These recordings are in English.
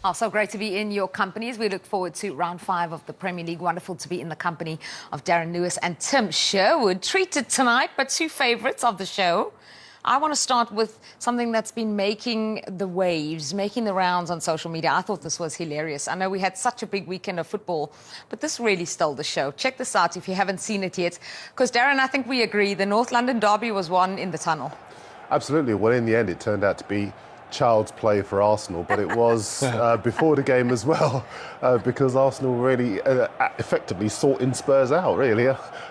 Oh, so great to be in your company as we look forward to round 5 of the Premier League. Wonderful to be in the company of Darren Lewis and Tim Sherwood. Treated tonight, but 2 favourites of the show. I want to start with something that's been making the waves, making the rounds on social media. I thought this was hilarious. I know we had such a big weekend of football, but this really stole the show. Check this out if you haven't seen it yet. Because, Darren, I think we agree, the North London derby was won in the tunnel. Absolutely. Well, in the end, it turned out to be child's play for Arsenal, but it was before the game as well, because Arsenal really effectively sorting Spurs out, really.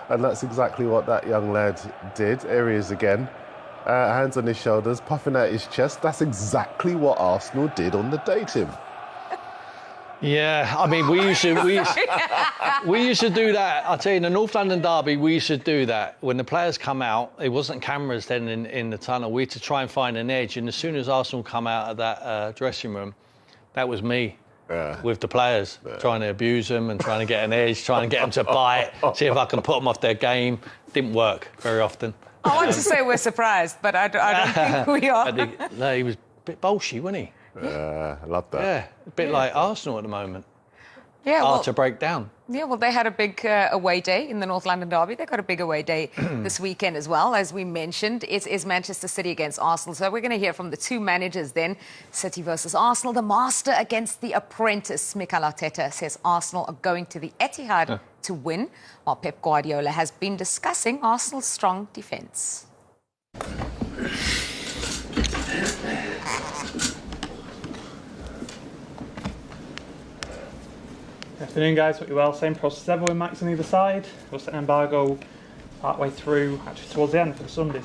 And that's exactly what that young lad did. Here he is again. Hands on his shoulders, puffing out his chest. That's exactly what Arsenal did on the day, Tim. Yeah, I mean, we used to do that. I'll tell you, in the North London derby, we used to do that. When the players come out, it wasn't cameras then in the tunnel. We had to try and find an edge. And as soon as Arsenal come out of that dressing room, that was me with the players, trying to abuse them and trying to get an edge, trying to get them to bite, see if I can put them off their game. Didn't work very often. I want to say we're surprised, but I don't think we are. No, he was a bit bolshy, wasn't he? I love that. Yeah, a bit like Arsenal at the moment. Yeah, hard to break down. Yeah, well, they had a big away day in the North London derby. They've got a big away day this weekend as well. As we mentioned, it is Manchester City against Arsenal. So we're going to hear from the 2 managers then. City versus Arsenal. The master against the apprentice. Mikel Arteta says Arsenal are going to the Etihad to win, while Pep Guardiola has been discussing Arsenal's strong defence. Afternoon, guys. Hope you're well. Same process ever with Max on either side. We'll set an embargo partway through, actually towards the end for the Sundays,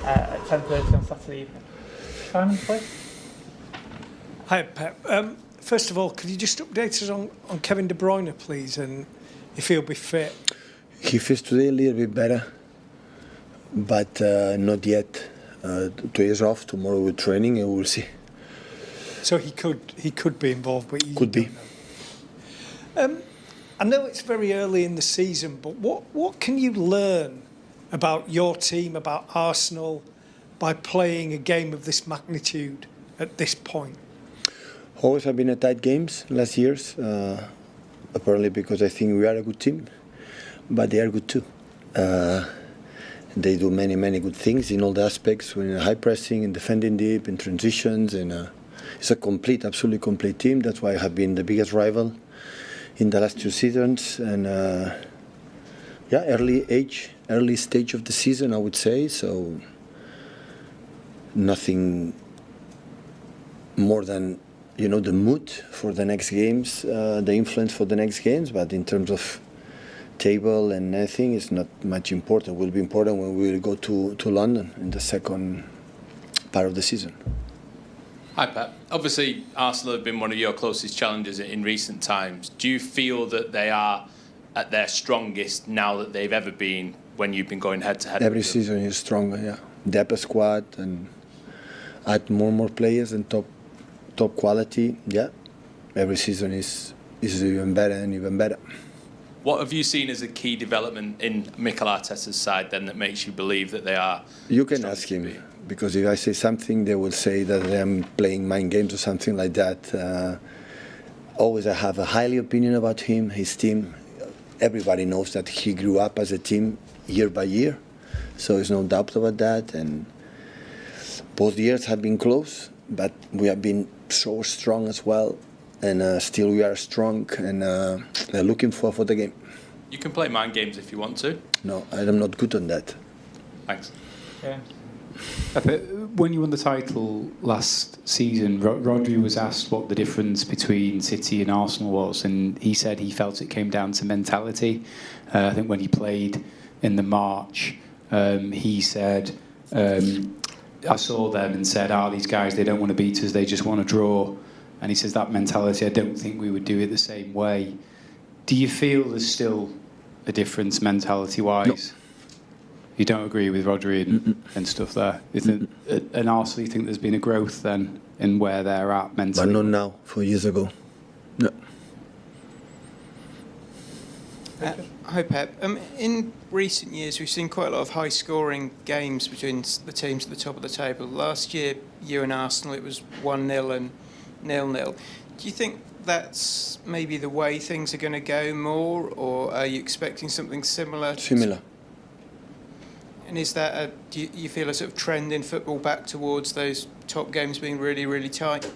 at 10:30 on Saturday evening. Simon, please. Hi, Pep. First of all, could you just update us on Kevin De Bruyne, please, and if he'll be fit? He feels today a little bit better, but not yet. 2 days off. Tomorrow we're training, and we'll see. So he could be involved, but you could be. I know it's very early in the season, but what can you learn about your team, about Arsenal, by playing a game of this magnitude at this point? Always have been a tight games last years, apparently because I think we are a good team, but they are good too. They do many good things in all the aspects, in high pressing, in defending deep, in transitions, and it's a absolutely complete team. That's why I have been the biggest rival in the last 2 seasons, and early stage of the season, I would say. So nothing more than the mood for the next games, the influence for the next games. But in terms of table and everything, it's not much important. It will be important when we will go to London in the second part of the season. Hi, Pep. Obviously, Arsenal have been one of your closest challengers in recent times. Do you feel that they are at their strongest now that they've ever been when you've been going head-to-head? Every season is stronger, yeah. Depth squad and add more players and top quality, yeah. Every season is even better and even better. What have you seen as a key development in Mikel Arteta's side then that makes you believe that they are? You can ask him, because if I say something, they will say that I'm playing mind games or something like that. Always I have a highly opinion about him, his team. Everybody knows that he grew up as a team year by year, so there's no doubt about that. And both years have been close, but we have been so strong as well. And still we are strong and looking for the game. You can play mind games if you want to. No, I'm not good on that. Thanks. Yeah. When you won the title last season, Rodri was asked what the difference between City and Arsenal was, and he said he felt it came down to mentality. I think when he played in the March, he said, I saw them and said, these guys, they don't want to beat us, they just want to draw. And he says that mentality, I don't think we would do it the same way. Do you feel there's still a difference mentality-wise? No. You don't agree with Rodri and stuff there? And Arsenal, you think there's been a growth then in where they're at mentally? But not now, 4 years ago. No. Hi, Pep. In recent years, we've seen quite a lot of high-scoring games between the teams at the top of the table. Last year, you and Arsenal, it was 1-0 and 0-0. Do you think that's maybe the way things are going to go more, or are you expecting something similar? Similar. And is that do you feel a sort of trend in football back towards those top games being really, really tight?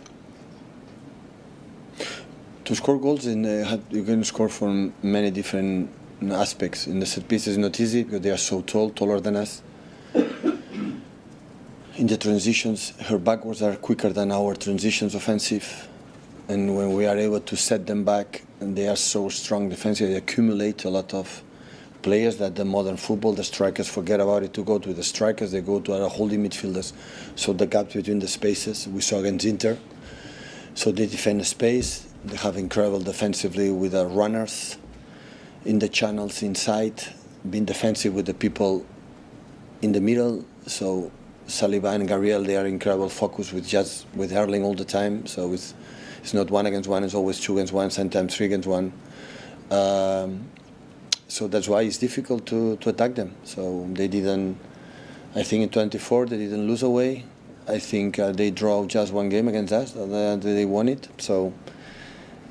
To score goals, you can score from many different aspects. In the set piece, it's not easy because they are so tall, taller than us. In the transitions, her backwards are quicker than our transitions offensive. And when we are able to set them back, and they are so strong defensively, they accumulate a lot of players that the modern football, the strikers forget about it to go to the strikers, they go to our holding midfielders. So the gap between the spaces, we saw against Inter. So they defend the space, they have incredible defensively with the runners in the channels inside, being defensive with the people in the middle. So Saliba and Gabriel, they are incredible focus with Erling all the time. So it's not 1 against 1, it's always 2 against 1, sometimes 3 against 1. So that's why it's difficult to attack them. So they didn't, I think in 24 they didn't lose away. I think they draw just 1 game against us, they won it. So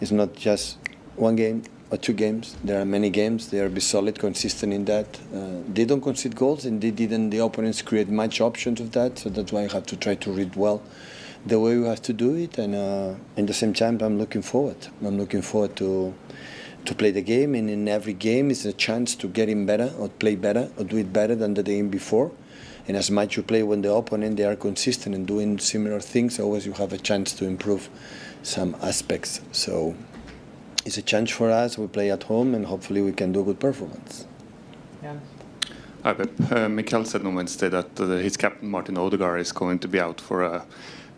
it's not just 1 game or 2 games. There are many games. They are be solid, consistent in that. They don't concede goals, and the opponents create much options of that. So that's why I have to try to read well the way we have to do it. And at the same time, I'm looking forward. I'm looking forward to play the game. And in every game is a chance to get in better or play better or do it better than the game before. And as much you play when the opponent, they are consistent and doing similar things, always you have a chance to improve some aspects. So it's a chance for us. We play at home, and hopefully we can do a good performance. Yeah. Hi, Pep. Mikel said on Wednesday that his captain Martin Odegaard is going to be out for a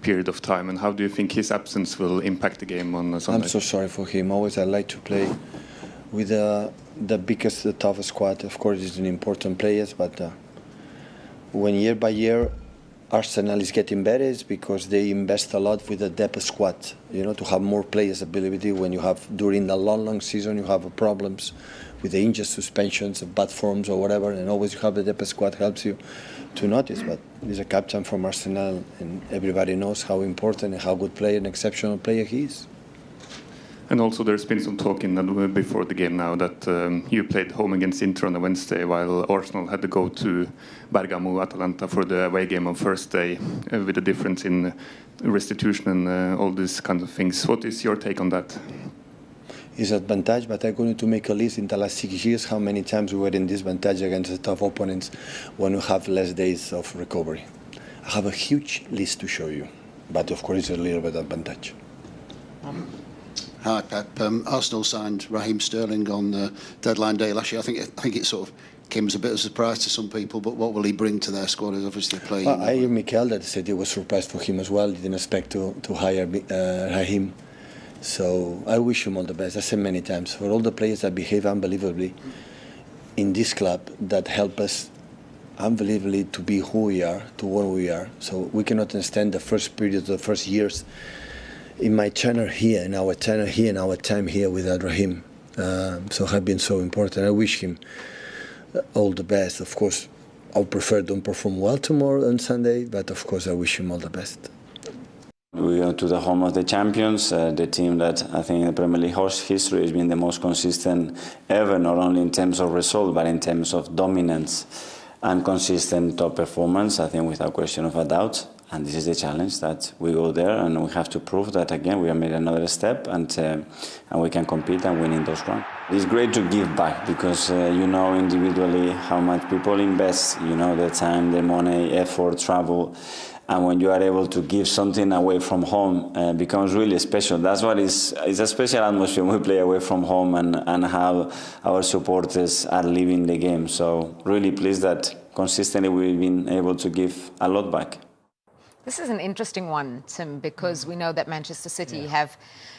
period of time. And how do you think his absence will impact the game on Sunday? I'm so sorry for him. Always I like to play with the biggest, the toughest squad. Of course, he's an important player, but when year by year Arsenal is getting better, it's because they invest a lot with the depth squad, to have more players ability. When you have, during the long season, you have problems with the injured suspensions, bad forms or whatever, and always you have the depth squad helps you to notice. But he's a captain from Arsenal, and everybody knows how important and how good player, an exceptional player he is. And also there's been some talk before the game now that you played home against Inter on a Wednesday, while Arsenal had to go to Bergamo, Atalanta for the away game on Thursday, with a difference in restitution and all these kinds of things. What is your take on that? It's an advantage, but I'm going to make a list in the last 6 years how many times we were in disadvantage against the tough opponents when we have less days of recovery. I have a huge list to show you, but of course it's a little bit advantage. Hi, Pep. Arsenal signed Raheem Sterling on the deadline day last year. I think it sort of came as a bit of a surprise to some people, but what will he bring to their squad? Is obviously playing. Well, I hear Mikel that said it was a surprise for him as well. He didn't expect to hire Raheem. So I wish him all the best. I said many times, for all the players that behave unbelievably in this club, that help us unbelievably to be who we are, to what we are. So we cannot understand the first period, the first years in my tenure here, in our tenure here, in our time here without Raheem. So have been so important. I wish him all the best. Of course, I would prefer don't perform well tomorrow on Sunday, but of course I wish him all the best. We are to the home of the champions, the team that I think in the Premier League history has been the most consistent ever, not only in terms of result, but in terms of dominance and consistent top performance, I think without question of a doubt. And this is the challenge, that we go there and we have to prove that again we have made another step and we can compete and win in those rounds. It's great to give back because you know individually how much people invest, their time, their money, effort, travel. And when you are able to give something away from home, it becomes really special. That's what it's a special atmosphere when we play away from home and how our supporters are living the game. So really pleased that consistently we've been able to give a lot back. This is an interesting one, Tim, because we know that Manchester City have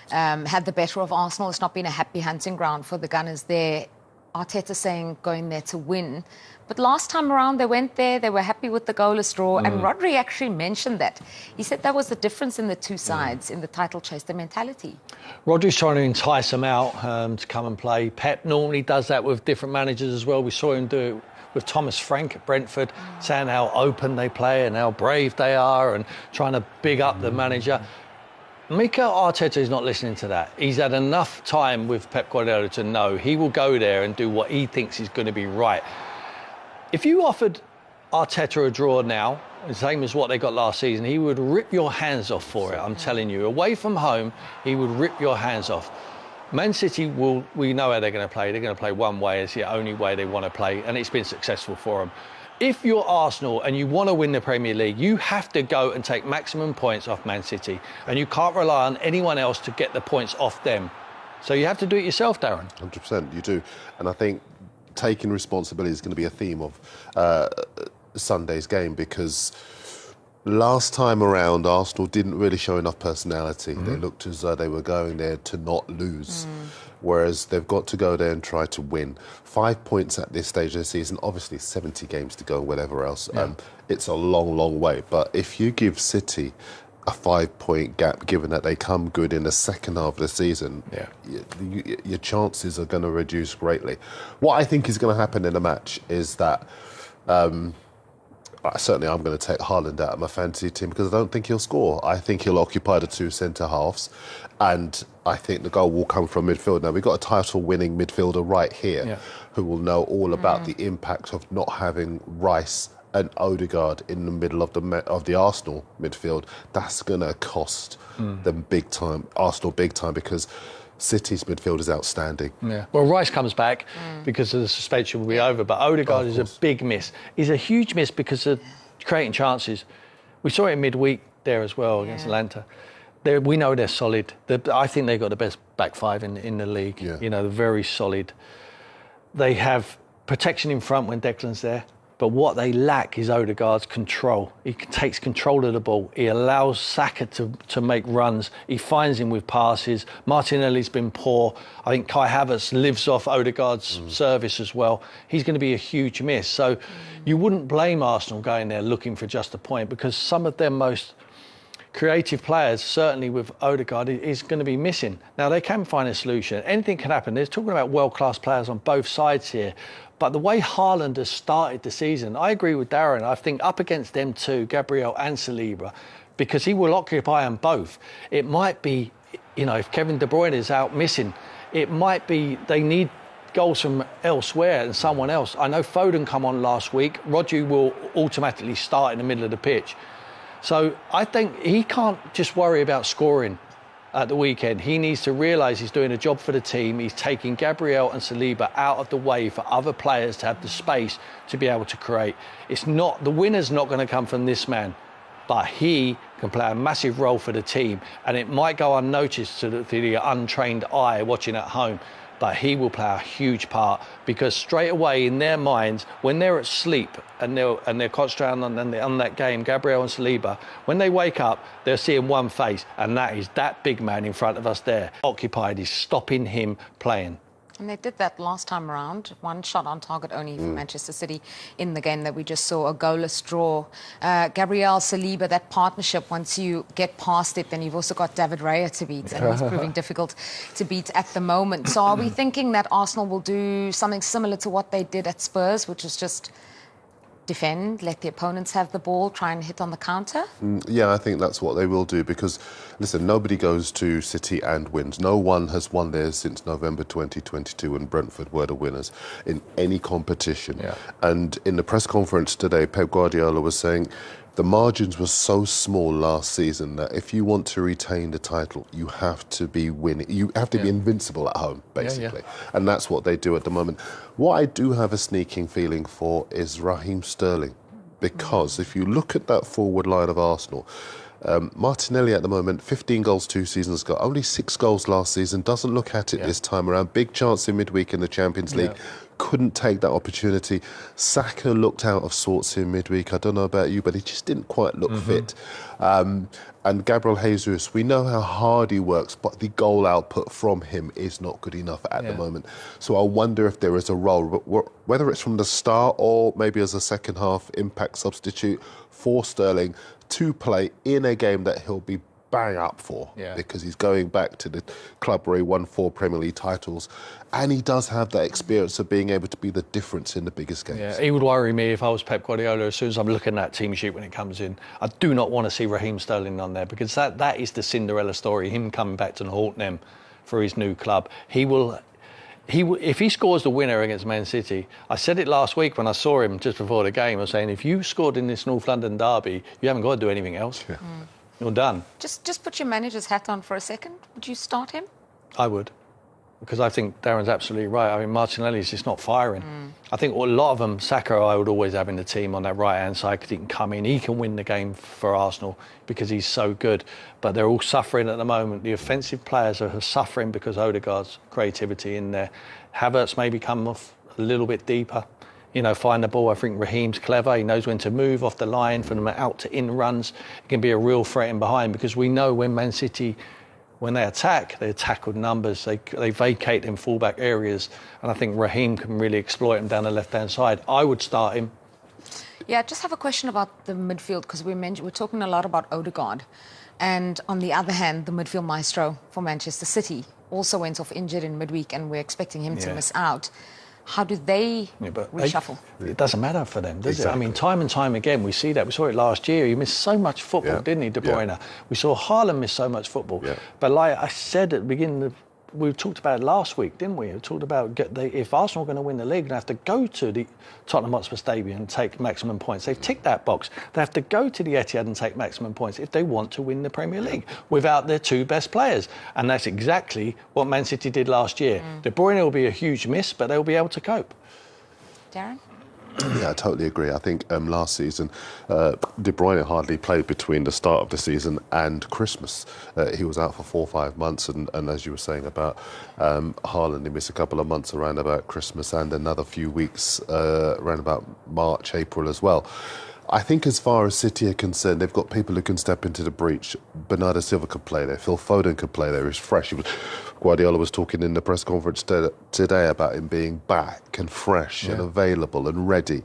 had the better of Arsenal. It's not been a happy hunting ground for the Gunners there. Arteta saying going there to win. But last time around, they went there, they were happy with the goalless draw, and Rodri actually mentioned that. He said that was the difference in the two sides, in the title chase, the mentality. Rodri's trying to entice them out to come and play. Pep normally does that with different managers as well. We saw him do it with Thomas Frank at Brentford, saying how open they play and how brave they are and trying to big up the manager. Mikel Arteta is not listening to that. He's had enough time with Pep Guardiola to know he will go there and do what he thinks is going to be right. If you offered Arteta a draw now, the same as what they got last season, he would rip your hands off for it, I'm telling you. Away from home, he would rip your hands off. Man City we know how they're going to play. They're going to play one way. It's the only way they want to play, and it's been successful for them. If you're Arsenal and you want to win the Premier League, you have to go and take maximum points off Man City, and you can't rely on anyone else to get the points off them. So you have to do it yourself, Darren. 100%, you do. And I think taking responsibility is going to be a theme of Sunday's game, because last time around, Arsenal didn't really show enough personality. They looked as though they were going there to not lose, whereas they've got to go there and try to win. 5 points at this stage of the season, obviously 70 games to go, whatever else. It's a long, long way. But if you give City a 5-point gap, given that they come good in the second half of the season, your chances are going to reduce greatly. What I think is going to happen in the match is that certainly I'm going to take Haaland out of my fantasy team, because I don't think he'll score. I think he'll occupy the two centre-halves, and I think the goal will come from midfield. Now, we've got a title-winning midfielder right here who will know all about the impact of not having Rice and Odegaard in the middle of the Arsenal midfield. That's going to cost them big time, Arsenal big time, because City's midfield is outstanding. Yeah. Well, Rice comes back because of the suspension will be over, but Odegaard is a big miss. He's a huge miss because of creating chances. We saw it in midweek there as well against Atlanta. We know they're solid. I think they've got the best back five in the league. You know, they're very solid. They have protection in front when Declan's there. But what they lack is Odegaard's control. He takes control of the ball. He allows Saka to make runs. He finds him with passes. Martinelli's been poor. I think Kai Havertz lives off Odegaard's service as well. He's going to be a huge miss. So you wouldn't blame Arsenal going there looking for just a point, because some of their most creative players, certainly with Odegaard, is going to be missing. Now, they can find a solution. Anything can happen. They're talking about world-class players on both sides here. But the way Haaland has started the season, I agree with Darren. I think up against them two, Gabriel and Saliba, because he will occupy them both. It might be, you know, if Kevin De Bruyne is out missing, it might be they need goals from elsewhere and someone else. I know Foden come on last week. Rodri will automatically start in the middle of the pitch. So I think he can't just worry about scoring at the weekend. He needs to realise he's doing a job for the team. He's taking Gabriel and Saliba out of the way for other players to have the space to be able to create. It's not, the winner's not going to come from this man, but he can play a massive role for the team, and it might go unnoticed to the untrained eye watching at home, but he will play a huge part, because straight away in their minds, when they're asleep and they're concentrating on that game, Gabriel and Saliba, when they wake up, they're seeing one face, and that is that big man in front of us there. Occupied is stopping him playing. And they did that last time around. One shot on target only for Manchester City in the game that we just saw, a goalless draw. Gabriel, Saliba, that partnership, once you get past it, then you've also got David Raya to beat, and he's proving difficult to beat at the moment. So are we thinking that Arsenal will do something similar to what they did at Spurs, which is just defend, let the opponents have the ball, try and hit on the counter? Yeah, I think that's what they will do, because, listen, nobody goes to City and wins. No one has won there since November 2022 when Brentford were the winners in any competition. And in the press conference today, Pep Guardiola was saying the margins were so small last season that if you want to retain the title, you have to be winning. You have to be invincible at home, basically. And that's what they do at the moment. What I do have a sneaking feeling for is Raheem Sterling, because if you look at that forward line of Arsenal, Martinelli at the moment, 15 goals 2 seasons ago, only 6 goals last season, doesn't look at it this time around. Big chance in midweek in the Champions League. Couldn't take that opportunity. Saka looked out of sorts in midweek. I don't know about you, but he just didn't quite look fit. And Gabriel Jesus, we know how hard he works, but the goal output from him is not good enough at the moment. So I wonder if there is a role, whether it's from the start or maybe as a second half impact substitute for Sterling to play in a game that he'll be bang up for, Yeah. because he's going back to the club where he won 4 Premier League titles, and he does have that experience of being able to be the difference in the biggest games. Yeah, he would worry me if I was Pep Guardiola. As soon as I'm looking at that team sheet when it comes in, I do not want to see Raheem Sterling on there, because that is the Cinderella story, him coming back to Tottenham for his new club. He will, if he scores the winner against Man City, I said it last week when I saw him just before the game, I was saying, if you scored in this North London derby, you haven't got to do anything else. Yeah. You're done. Just put your manager's hat on for a second. Would you start him? I would, because I think Darren's absolutely right. I mean, Martinelli's just not firing. I think a lot of them, Saka, I would always have in the team on that right-hand side, because he can come in, he can win the game for Arsenal because he's so good. But they're all suffering at the moment. The offensive players are suffering because Odegaard's creativity in there. Havertz maybe come off a little bit deeper. You know, find the ball. I think Raheem's clever. He knows when to move off the line from out to in runs. It can be a real threat in behind, because we know when Man City, when they attack with numbers. They vacate in fullback areas, and I think Raheem can really exploit him down the left-hand side. I would start him. Yeah, just have a question about the midfield, because we're talking a lot about Odegaard. And on the other hand, the midfield maestro for Manchester City also went off injured in midweek, and we're expecting him to miss out. How do they reshuffle? It doesn't matter for them, does it? I mean, time and time again, we see that. We saw it last year. He missed so much football, didn't he, De Bruyne? Yeah. We saw Haaland miss so much football. Yeah. But like I said at the beginning, we talked about it last week, didn't we? We talked about if Arsenal are going to win the league, they have to go to the Tottenham Hotspur Stadium and take maximum points. They've ticked that box. They have to go to the Etihad and take maximum points if they want to win the Premier League without their 2 best players. And that's exactly what Man City did last year. De Bruyne will be a huge miss, but they'll be able to cope. Darren? Yeah, I totally agree. I think last season, De Bruyne hardly played between the start of the season and Christmas. He was out for 4 or 5 months, and as you were saying about Haaland, he missed a couple of months around about Christmas and another few weeks around about March, April as well. I think as far as City are concerned, they've got people who can step into the breach. Bernardo Silva could play there. Phil Foden could play there. He's fresh. Guardiola was talking in the press conference today about him being back and fresh and available and ready.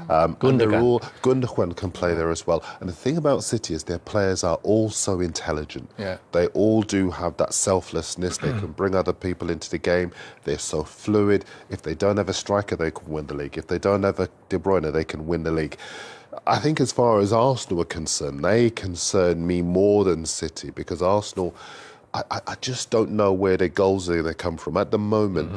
Gundogan can play there as well. And the thing about City is their players are all so intelligent. Yeah. They all do have that selflessness. They can bring other people into the game. They're so fluid. If they don't have a striker, they can win the league. If they don't have a De Bruyne, they can win the league. I think as far as Arsenal are concerned, they concern me more than City, because Arsenal, I just don't know where their goals are going to come from. At the moment,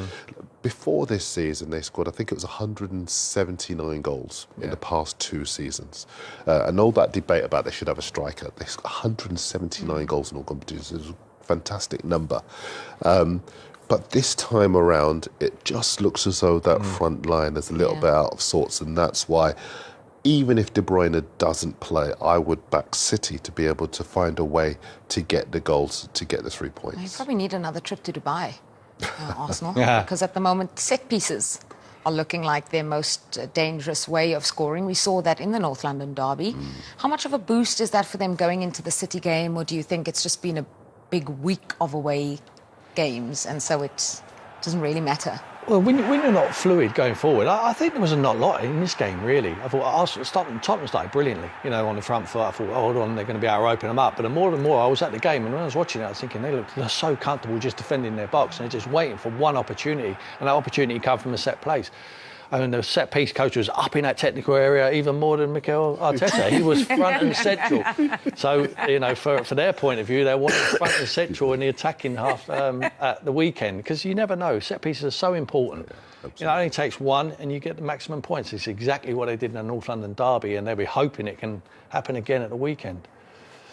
before this season, they scored, I think it was 179 goals in the past 2 seasons. And all that debate about they should have a striker, they scored 179 goals in all competitions. It was a fantastic number. But this time around, it just looks as though that front line is a little bit out of sorts, and that's why, even if De Bruyne doesn't play, I would back City to be able to find a way to get the goals, to get the 3 points. You probably need another trip to Dubai, Arsenal, because at the moment, set pieces are looking like their most dangerous way of scoring. We saw that in the North London derby. How much of a boost is that for them going into the City game, or do you think it's just been a big week of away games, and so it doesn't really matter? Well, when you're not fluid going forward, I think there was not a lot in this game, really. I thought Tottenham started brilliantly, on the front foot. I thought, hold on, they're going to be able to open them up. But the more and more I was at the game, and when I was watching it, I was thinking they're so comfortable just defending their box, and they're just waiting for one opportunity, and that opportunity come from a set place. I mean, the set-piece coach was up in that technical area even more than Mikel Arteta. He was front and central. So, for their point of view, they wanted front and central in the attacking half at the weekend, because you never know. Set-pieces are so important. It only takes one and you get the maximum points. It's exactly what they did in the North London derby, and they'll be hoping it can happen again at the weekend.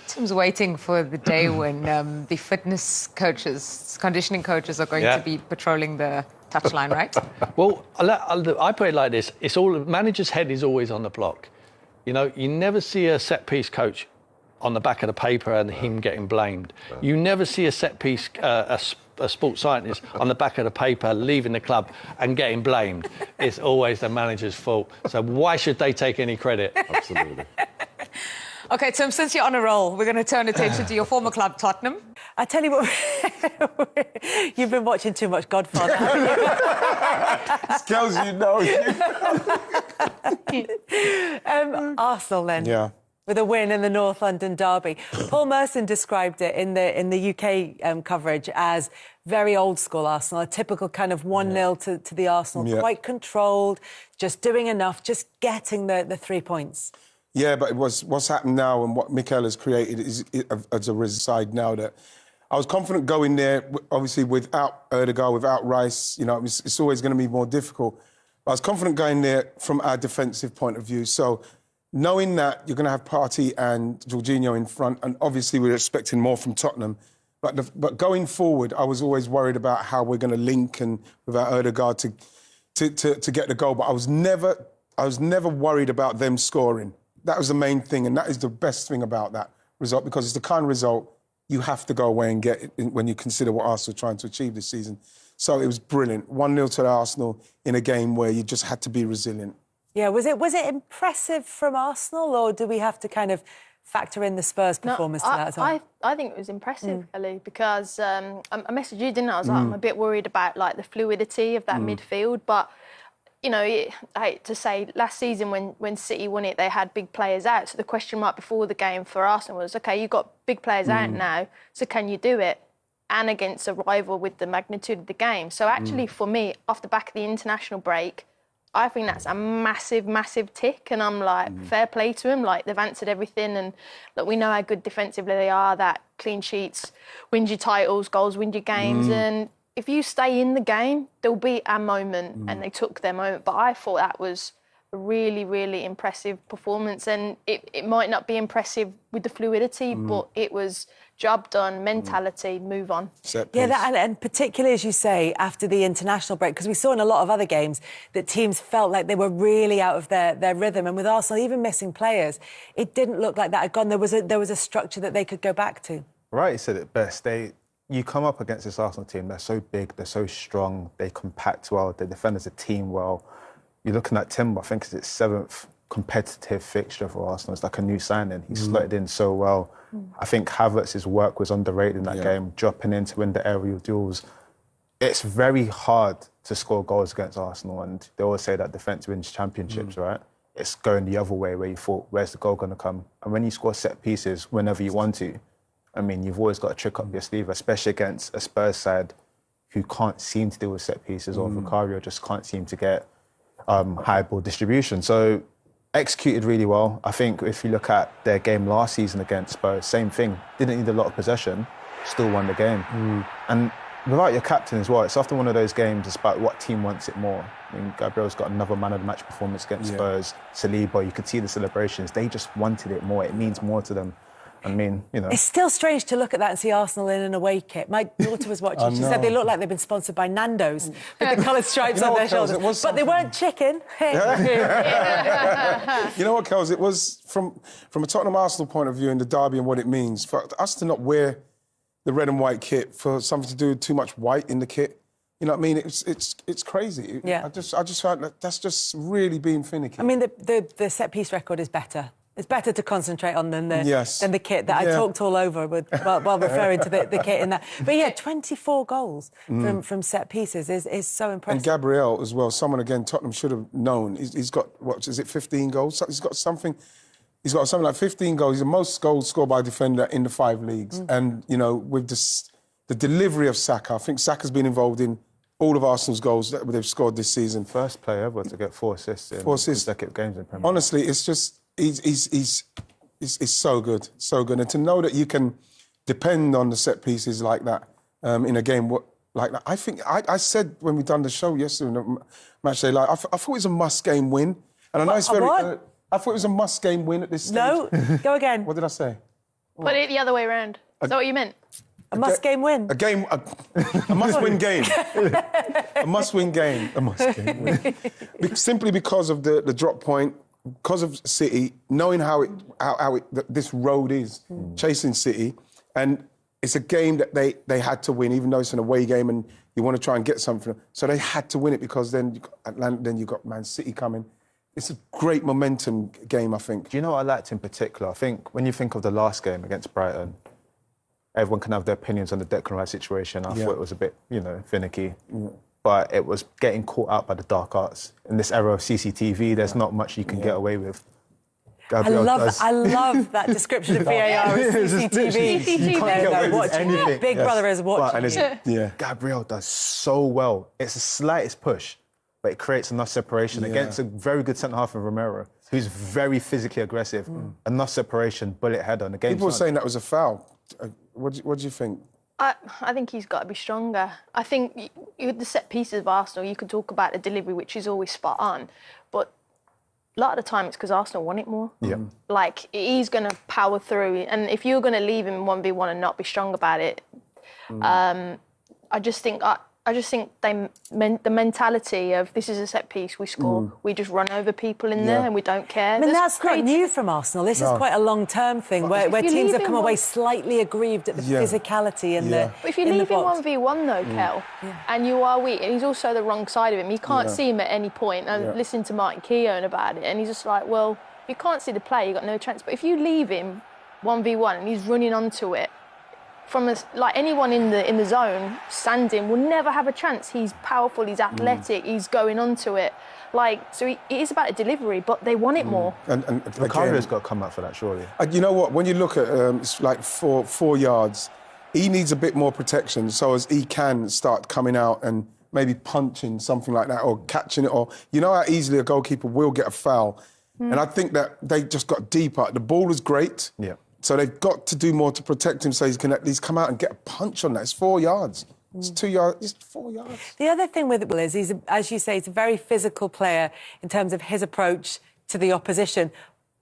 Tim's waiting for the day when the fitness coaches, conditioning coaches are going to be patrolling the touchline, right? Well, I put it like this. It's all, the manager's head is always on the block. You never see a set-piece coach on the back of the paper and him getting blamed. You never see a set-piece, a sports scientist on the back of the paper leaving the club and getting blamed. It's always the manager's fault. So why should they take any credit? Absolutely. OK, Tim, since you're on a roll, we're going to turn attention to your former club, Tottenham. I tell you what, you've been watching too much Godfather. Skills, Arsenal, then. Yeah. with a win in the North London derby. Paul Merson described it in the UK coverage as very old school Arsenal, a typical kind of 1-0 to the Arsenal, quite controlled, just doing enough, just getting the 3 points. Yeah, but it was what's happened now and what Mikel has created is as a side now that I was confident going there, obviously without Ødegaard, without Rice, you know, it's always going to be more difficult. But I was confident going there from our defensive point of view. So knowing that you're going to have Partey and Jorginho in front, and obviously we're expecting more from Tottenham, but going forward, I was always worried about how we're going to link and without Ødegaard to get the goal. But I was never worried about them scoring. That was the main thing, and that is the best thing about that result, because it's the kind of result you have to go away and get when you consider what Arsenal are trying to achieve this season. So it was brilliant. 1-0 to Arsenal in a game where you just had to be resilient. Yeah, was it impressive from Arsenal, or do we have to kind of factor in the Spurs performance to that as well? I think it was impressive, Ellie, because I messaged you, didn't I? I was like, I'm a bit worried about like the fluidity of that midfield, but you know, I hate to say, last season when City won it, they had big players out. So the question mark before the game for Arsenal was, OK, you've got big players out now, so can you do it? And against a rival with the magnitude of the game. So actually, for me, off the back of the international break, I think that's a massive, massive tick. And I'm like, fair play to them. Like, they've answered everything. And look, we know how good defensively they are, that clean sheets wins your titles, goals win your games. And if you stay in the game, there'll be a moment, and they took their moment. But I thought that was a really, really impressive performance. And it might not be impressive with the fluidity, but it was job done, mentality, move on. Yeah, and particularly, as you say, after the international break, because we saw in a lot of other games that teams felt like they were really out of their rhythm. And with Arsenal even missing players, it didn't look like that had gone. There was a structure that they could go back to. Wright said it best. You come up against this Arsenal team, they're so big, they're so strong, they compact well, they defend as a team well. You're looking at Timber, I think it's his 7th competitive fixture for Arsenal. It's like a new signing. He slotted in so well. I think Havertz's work was underrated in that game, dropping in to win the aerial duels. It's very hard to score goals against Arsenal, and they always say that defence wins championships, right? It's going the other way where you thought, where's the goal going to come? And when you score set pieces whenever you want to, I mean, you've always got a trick up your sleeve, especially against a Spurs side who can't seem to deal with set pieces, or Vicario just can't seem to get high ball distribution. So executed really well. I think if you look at their game last season against Spurs, same thing. Didn't need a lot of possession, still won the game. And without your captain as well, it's often one of those games, it's about what team wants it more. I mean, Gabriel's got another man of the match performance against Spurs. Saliba, you could see the celebrations. They just wanted it more. It means more to them. I mean, you know. It's still strange to look at that and see Arsenal in an away kit. My daughter was watching. She said they look like they've been sponsored by Nando's with the coloured stripes on their shoulders. But they weren't chicken. You know what, Kels? It was from a Tottenham Arsenal point of view in the derby and what it means for us to not wear the red and white kit, for something to do with too much white in the kit. You know what I mean? It's crazy. Yeah. I just found that's just really being finicky. I mean, the set piece record is better. It's better to concentrate on than the kit that I talked all over with while referring to the kit in that. But yeah, 24 goals from set pieces is so impressive. And Gabriel as well, someone again Tottenham should have known. He's got, what is it, 15 goals? He's got something like 15 goals. He's the most goals scored by a defender in the 5 leagues. And, you know, with the delivery of Saka, I think Saka's been involved in all of Arsenal's goals that they've scored this season. First player ever to get 4 assists in consecutive games in Premier League. Honestly, it's just... He's so good, so good. And to know that you can depend on the set pieces like that in a game like that. I think I said when we done the show yesterday, in the match day, like I thought it was a must-game win. And I know it's very... I thought it was a must-game win at this stage. No, go again. What did I say? Put it the other way around. Is that what you meant? A must-game win. A must-win game. A must-win game. A must-game win. Simply because of the drop point, because of City, knowing how this road is, chasing City, and it's a game that they had to win, even though it's an away game and you want to try and get something. So they had to win it because then you got Man City coming. It's a great momentum game, I think. Do you know what I liked in particular? I think when you think of the last game against Brighton, everyone can have their opinions on the Declan Rice situation. I thought it was a bit, finicky. But it was getting caught out by the dark arts. In this era of CCTV, there's not much you can get away with. I love that description of VAR as CCTV. Anything. Big Brother is watching. Gabriel does so well. It's the slightest push, but it creates enough separation against a very good centre-half in Romero, who's very physically aggressive. Enough separation, bullet header, and the game's People were done. saying that was a foul. What do you think? I think he's got to be stronger. I think the set pieces of Arsenal, you can talk about the delivery, which is always spot on, but a lot of the time it's because Arsenal want it more. Yeah. Like, he's going to power through, and if you're going to leave him 1v1 and not be strong about it, I just think the mentality of this is a set piece, we score, we just run over people in there and we don't care. I mean, that's not new from Arsenal. This is quite a long-term thing where teams have come away slightly aggrieved at the physicality and the. But if you leave him 1v1 though, Kel, and you are weak, and he's also the wrong side of him, you can't see him at any point. And listening to Martin Keown about it, and he's just like, well, if you can't see the play, you've got no chance. But if you leave him 1v1 and he's running onto it, like anyone in the zone standing will never have a chance. He's powerful, he's athletic, he's going onto it. Like, so it is about a delivery, but they want it more. And Ricardio's got to come out for that, surely. You know what? When you look at it's like 4 yards, he needs a bit more protection so as he can start coming out and maybe punching something like that or catching it. Or you know how easily a goalkeeper will get a foul. And I think that they just got deeper. The ball was great. Yeah. So they've got to do more to protect him so he can at least come out and get a punch on that. It's 4 yards. It's 2 yards. It's 4 yards. The other thing with Will is he's, as you say, he's a very physical player in terms of his approach to the opposition,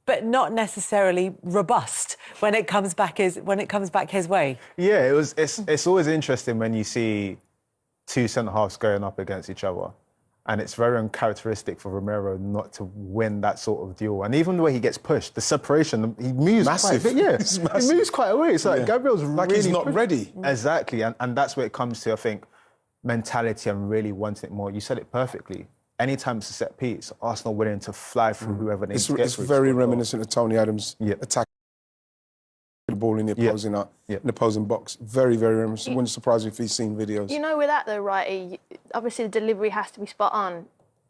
but not necessarily robust when it comes back his way. Yeah, it's always interesting when you see two centre-halves going up against each other. And it's very uncharacteristic for Romero not to win that sort of duel. And even the way he gets pushed, the separation, he moves massive. quite a bit. Yeah, he moves quite away. It's like Gabriel's like really he's not ready. Exactly, and that's where it comes to, I think, mentality and really wanting it more. You said it perfectly. Anytime it's a set piece, Arsenal willing to fly through whoever they need to get It's through. very reminiscent of Tony Adams' attack. The ball in the opposing box. Very, very reminiscent. Wouldn't surprise me if he's seen videos. You know, with that though, right? Obviously, the delivery has to be spot on.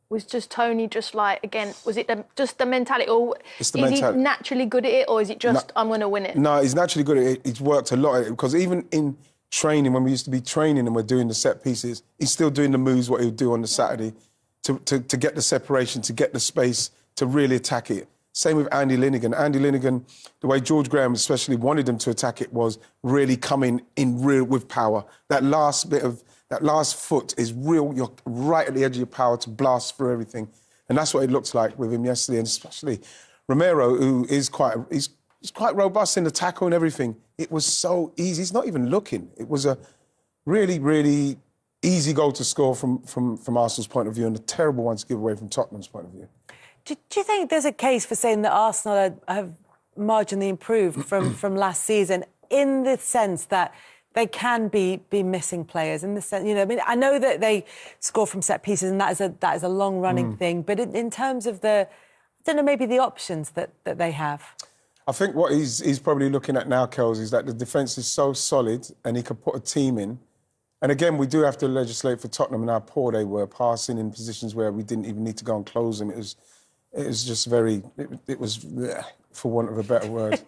Was just Tony just like, again, was it just the mentality, or is he naturally good at it, or is it just I'm going to win it? No, he's naturally good at it. He's worked a lot at it because even in training, when we used to be training and we're doing the set pieces, he's still doing the moves what he would do on the Saturday to get the separation, to get the space, to really attack it. Same with Andy Linnigan. Andy Linnigan, the way George Graham especially wanted him to attack it was really coming in real with power. That last foot is real. You're right at the edge of your power to blast through everything. And that's what it looks like with him yesterday. And especially Romero, who is he's quite robust in the tackle and everything. It was so easy. He's not even looking. It was a really, really easy goal to score from Arsenal's point of view and a terrible one to give away from Tottenham's point of view. Do you think there's a case for saying that Arsenal have marginally improved from last season in the sense that they can be missing players? In the sense, you know, I mean, I know that they score from set pieces and that is a long running thing, but in terms of I don't know, maybe the options that they have. I think what he's probably looking at now, Kels, is that the defence is so solid and he could put a team in. And again, we do have to legislate for Tottenham and how poor they were, passing in positions where we didn't even need to go and close them. It was just it was, for want of a better word.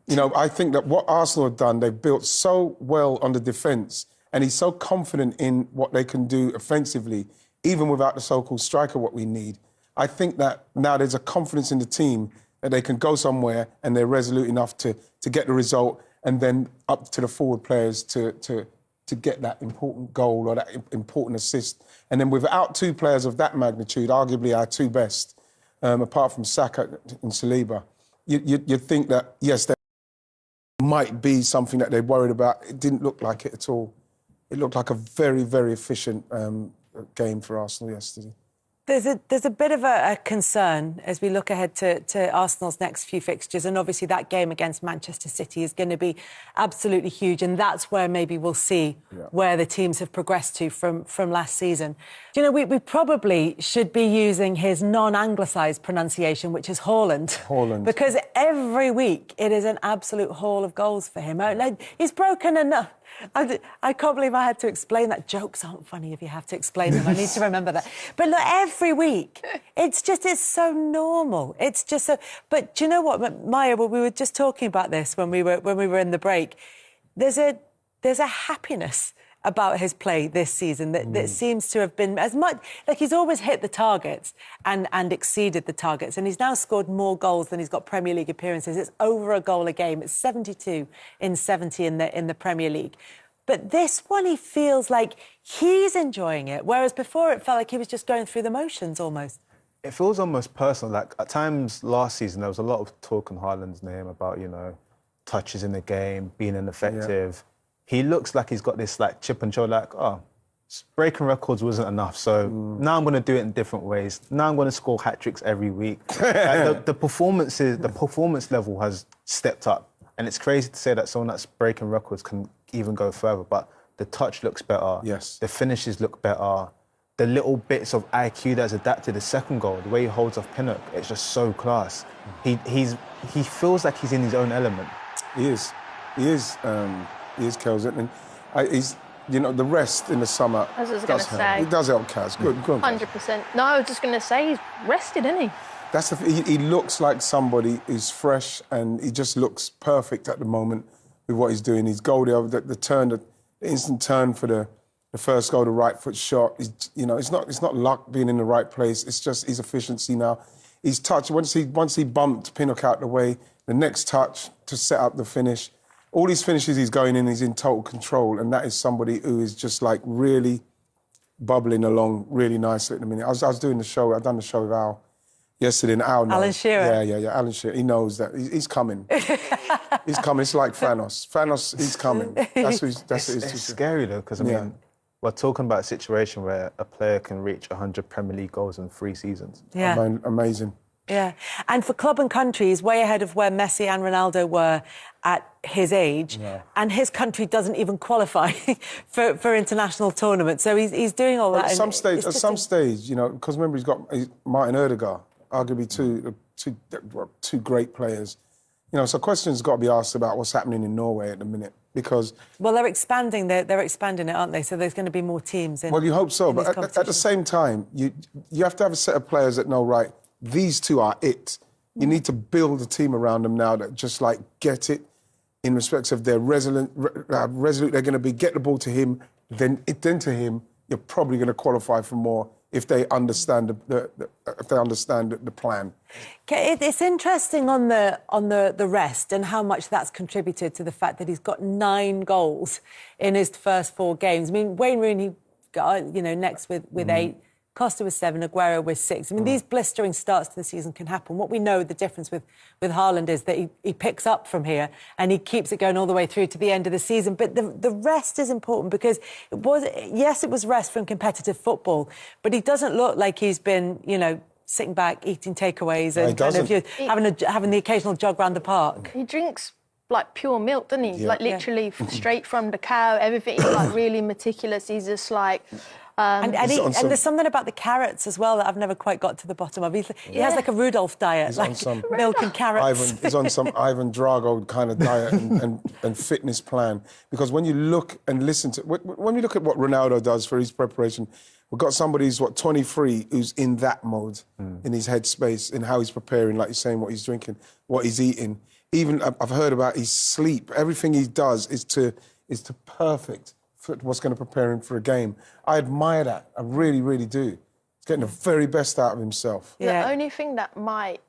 You know, I think that what Arsenal have done, they've built so well on the defence and he's so confident in what they can do offensively, even without the so-called striker, what we need. I think that now there's a confidence in the team that they can go somewhere and they're resolute enough to get the result and then up to the forward players to get that important goal or that important assist. And then without two players of that magnitude, arguably our two best, apart from Saka and Saliba, you'd think that, yes, there might be something that they're worried about. It didn't look like it at all. It looked like a very, very efficient game for Arsenal yesterday. There's a bit of a concern as we look ahead to Arsenal's next few fixtures, and obviously that game against Manchester City is going to be absolutely huge, and that's where maybe we'll see where the teams have progressed to from last season. You know, we probably should be using his non-anglicised pronunciation, which is Haaland, because every week it is an absolute haul of goals for him. Like, he's broken enough. I can't believe I had to explain that. Jokes aren't funny if you have to explain them. I need to remember that. But look, every week, it's so normal. It's just so... But do you know what, Maya, well, we were just talking about this when we were in the break. There's a happiness about his play this season that seems to have been as much... Like, he's always hit the targets and exceeded the targets, and he's now scored more goals than he's got Premier League appearances. It's over a goal a game. It's 72 in 70 in the Premier League. But this one, he feels like he's enjoying it, whereas before it felt like he was just going through the motions almost. It feels almost personal. Like, at times last season, there was a lot of talk in Haaland's name about, you know, touches in the game, being ineffective. Yeah. He looks like he's got this, like, chip and shoulder, like, oh, breaking records wasn't enough, so now I'm going to do it in different ways. Now I'm going to score hat-tricks every week. Like, the performance level has stepped up, and it's crazy to say that someone that's breaking records can even go further, but the touch looks better. Yes. The finishes look better. The little bits of IQ that's adapted, the second goal, the way he holds off Pinnock, it's just so class. He feels like he's in his own element. He is, Kels. And he's, you know, the rest in the summer. As I was going to say. It does help Kels. Good. 100%. No, I was just going to say he's rested, isn't he? That's he looks like somebody who's fresh, and he just looks perfect at the moment with what he's doing. His goal there, the turn, the instant turn for the first goal, the right foot shot. You know, it's not luck being in the right place. It's just his efficiency now. His touch, once he bumped Pinnock out the way, the next touch to set up the finish. All these finishes he's going in, he's in total control, and that is somebody who is just like really bubbling along really nicely at the minute. I was doing the show. I've done the show with Al yesterday, and Al knows. Alan Shearer. Yeah. Alan Shearer. He knows that he's coming. He's coming. It's like Thanos. Thanos, he's coming. It's scary though, because I mean, we're talking about a situation where a player can reach 100 Premier League goals in 3 seasons. Yeah. Amazing. Yeah, and for club and country, he's way ahead of where Messi and Ronaldo were at his age, and his country doesn't even qualify for international tournaments. So he's doing all that. At some stage, you know, because remember he's got Martin Ødegaard, arguably two great players. You know, so questions got to be asked about what's happening in Norway at the minute, because they're expanding. They're expanding it, aren't they? So there's going to be more teams in. Well, you hope so, but at the same time, you have to have a set of players that know, right, these two are it. You need to build a team around them now that just like get it in respect of their resolute they're going to be, get the ball to him, then to him. You're probably going to qualify for more if they understand the plan. It's interesting on the rest and how much that's contributed to the fact that he's got 9 goals in his first 4 games. I mean, Wayne Rooney got, you know, next with 8. Costa with 7, Aguero with 6. I mean, these blistering starts to the season can happen. What we know, the difference with Haaland is that he picks up from here and he keeps it going all the way through to the end of the season. But the rest is important because it was rest from competitive football, but he doesn't look like he's been, you know, sitting back, eating takeaways and kind of having the occasional jog around the park. He drinks like pure milk, doesn't he? Yeah. Like literally straight from the cow, everything. He's like really meticulous. He's just like... And there's something about the carrots as well that I've never quite got to the bottom of. He has like a Rudolph diet, like milk and carrots. He's on some Ivan Drago kind of diet and fitness plan. Because when you look and listen to... When we look at what Ronaldo does for his preparation, we've got somebody who's, 23, who's in that mode, in his headspace, in how he's preparing, like you're saying, what he's drinking, what he's eating. Even I've heard about his sleep. Everything he does is to perfect what's going to prepare him for a game. I admire that. I really, really do. He's getting the very best out of himself. Yeah. The only thing that might,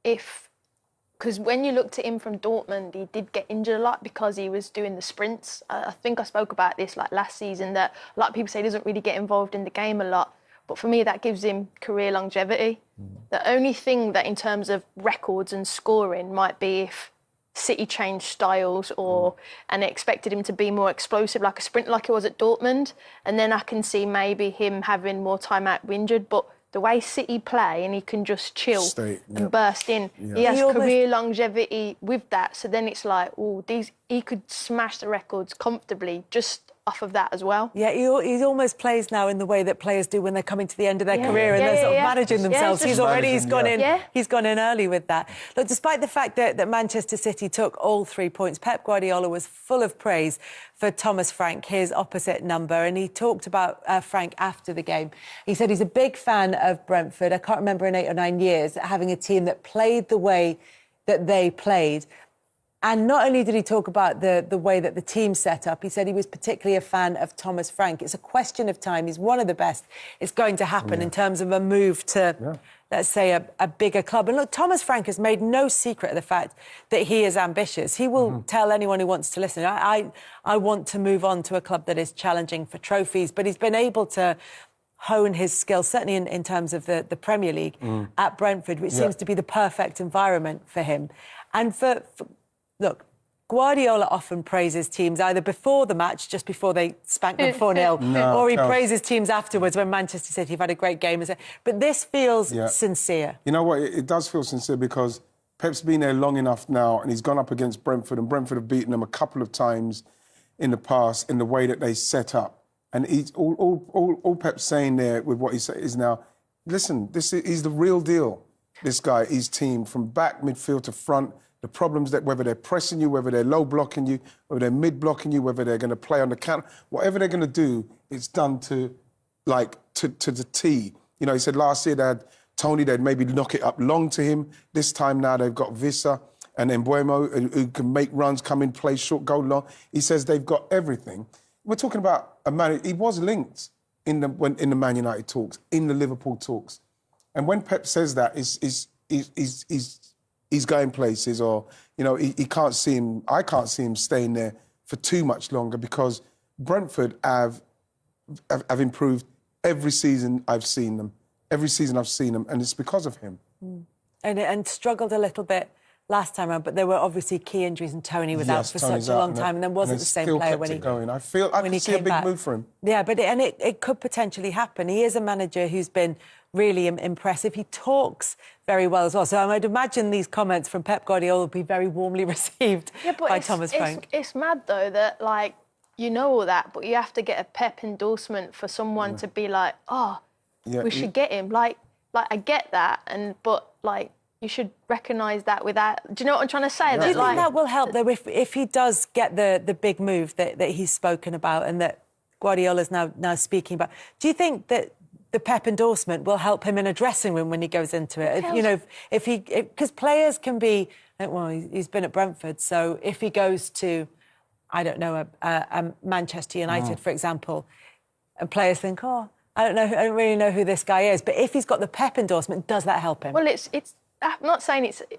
because when you looked at him from Dortmund, he did get injured a lot because he was doing the sprints. I think I spoke about this like last season, that a lot of people say he doesn't really get involved in the game a lot. But for me, that gives him career longevity. The only thing that in terms of records and scoring might be if City changed styles and expected him to be more explosive, like a sprint, like he was at Dortmund. And then I can see maybe him having more time out injured. But the way City play and he can just chill and burst in, he has career longevity with that. So then it's like, he could smash the records comfortably just off of that as well. Yeah, he almost plays now in the way that players do when they're coming to the end of their career and they're sort of managing themselves. He's gone in. He's gone in early with that. Look, despite the fact that Manchester City took all 3 points, Pep Guardiola was full of praise for Thomas Frank, his opposite number, and he talked about Frank after the game. He said he's a big fan of Brentford. I can't remember in 8 or 9 years having a team that played the way that they played. And not only did he talk about the way that the team set up, he said he was particularly a fan of Thomas Frank. It's a question of time. He's one of the best. It's going to happen in terms of a move to, let's say, a bigger club. And look, Thomas Frank has made no secret of the fact that he is ambitious. He will tell anyone who wants to listen, I want to move on to a club that is challenging for trophies. But he's been able to hone his skills, certainly in terms of the Premier League at Brentford, which seems to be the perfect environment for him. And look, Guardiola often praises teams either before the match, just before they spank them 4-0, or he praises teams afterwards when Manchester City have had a great game. But this feels sincere. You know what? It does feel sincere because Pep's been there long enough now and he's gone up against Brentford and Brentford have beaten them a couple of times in the past in the way that they set up. And all Pep's saying there with what he said is now, listen, he's the real deal, this guy, his team, from back, midfield to front. The problems that whether they're pressing you, whether they're low blocking you, whether they're mid blocking you, whether they're going to play on the counter, whatever they're going to do, it's done to the T. You know, he said last year they had Tony, they'd maybe knock it up long to him. This time now they've got Vissa and Mbuemo who can make runs, come in, play short, go long. He says they've got everything. We're talking about a man. He was linked in the Man United talks, in the Liverpool talks, and when Pep says that, he's going places, or he can't see him. I can't see him staying there for too much longer because Brentford have improved every season I've seen them. Every season I've seen them, and it's because of him. And struggled a little bit last time around, but there were obviously key injuries, and Tony was out for such a long time, and then wasn't the same player when he going. I can see a big move for him. Yeah, but it could potentially happen. He is a manager who's been really impressive. He talks very well as well. So I would imagine these comments from Pep Guardiola will be very warmly received by Thomas Frank. It's mad though that you know all that, but you have to get a Pep endorsement for someone to be like, we should get him. Like I get that, but you should recognise that without. Do you know what I'm trying to say? Do you think that will help though if he does get the big move that he's spoken about and that Guardiola's now speaking about? Do you think that the Pep endorsement will help him in a dressing room when he goes into it? Because players can be, well, he's been at Brentford, so if he goes to, I don't know, a Manchester United, for example, and players think, I don't really know who this guy is. But if he's got the Pep endorsement, does that help him? Well, I'm not saying you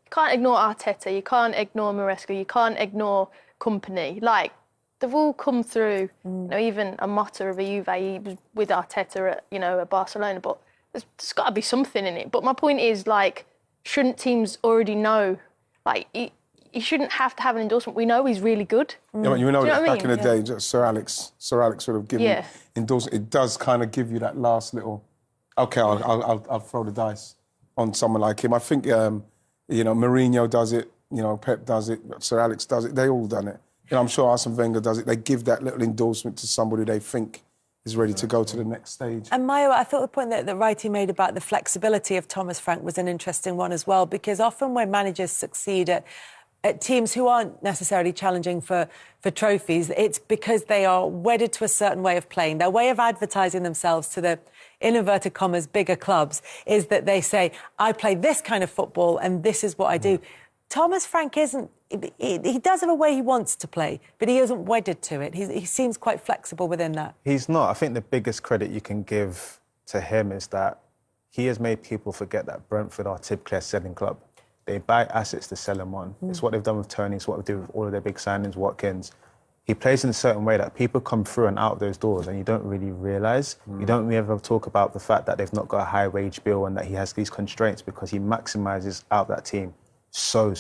can't ignore Arteta, you can't ignore Maresca, you can't ignore company. They've all come through, even a Motta of a Juve, he was with Arteta at Barcelona, but there's got to be something in it. But my point is, shouldn't teams already know, he shouldn't have to have an endorsement. We know he's really good. Yeah, you know that back in the day, Sir Alex would have given endorsement. It does kind of give you that last little, OK, I'll throw the dice on someone like him. I think, Mourinho does it, Pep does it, Sir Alex does it, they all done it. I'm sure Arsene Wenger does it. They give that little endorsement to somebody they think is ready to go to the next stage. And Mayo, I thought the point that Wrighty made about the flexibility of Thomas Frank was an interesting one as well, because often when managers succeed at teams who aren't necessarily challenging for trophies, it's because they are wedded to a certain way of playing. Their way of advertising themselves to the, in inverted commas, bigger clubs is that they say, I play this kind of football and this is what I do. Thomas Frank isn't. He does have a way he wants to play, but he isn't wedded to it. He seems quite flexible within that. He's not. I think the biggest credit you can give to him is that he has made people forget that Brentford are typically a selling club. They buy assets to sell them on. It's what they've done with Tony. It's what they do with all of their big signings, Watkins. He plays in a certain way that people come through and out of those doors and you don't really realise. You don't really ever talk about the fact that they've not got a high wage bill and that he has these constraints because he maximises out that team so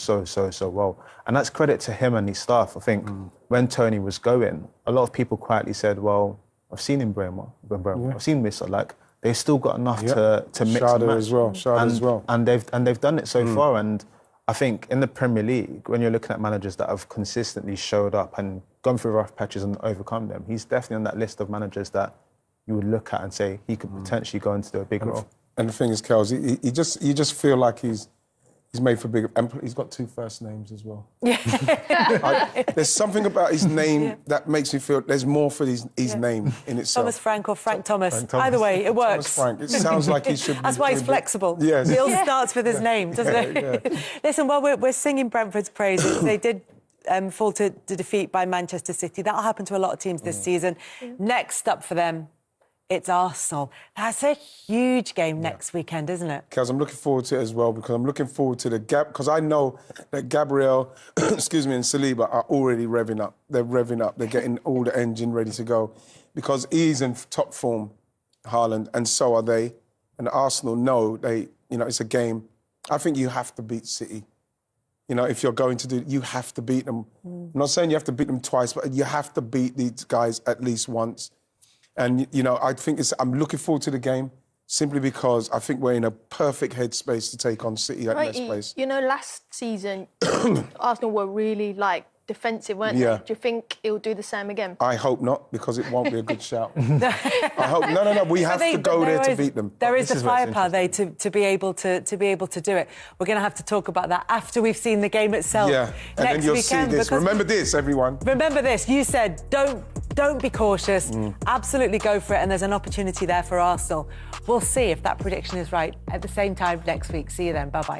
well. And that's credit to him and his staff. I think when Tony was going, a lot of people quietly said, well, I've seen Mbuemo, I've seen Missa, they've still got enough to mix and match. Shada as well. And they've done it so far. And I think in the Premier League, when you're looking at managers that have consistently showed up and gone through rough patches and overcome them, he's definitely on that list of managers that you would look at and say he could potentially go into a big role. And the thing is, Kels, you just feel like he's made for bigger. And he's got 2 first names as well. Yeah. There's something about his name that makes me feel there's more for his name in itself. Thomas Frank or Frank Thomas. Either way, it works. Thomas Frank. It sounds like he should be. That's why he's flexible. Yes. It all starts with his name, doesn't it? Yeah. Listen, while we're singing Brentford's praises, they did fall to defeat by Manchester City. That'll happen to a lot of teams this season. Next up for them, it's Arsenal. That's a huge game next weekend, isn't it? Because I'm looking forward to it as well, because I'm looking forward to the gap, because I know that Gabriel, and Saliba are already revving up. They're revving up. They're getting all the engine ready to go, because he's in top form, Haaland, and so are they. And Arsenal know it's a game. I think you have to beat City. If you're going to you have to beat them. I'm not saying you have to beat them twice, but you have to beat these guys at least once. And, I think I'm looking forward to the game simply because I think we're in a perfect headspace to take on City at next place. Last season, Arsenal were really, defensive, weren't they? Do you think it'll do the same again? I hope not, because it won't be a good shout. I hope... No, we have to go there to beat them. There is the firepower, though, to be able to do it. We're going to have to talk about that after we've seen the game itself. Yeah, and then you'll see this. Remember this, everyone. Remember this. You said, don't be cautious. Absolutely go for it, and there's an opportunity there for Arsenal. We'll see if that prediction is right at the same time next week. See you then. Bye-bye.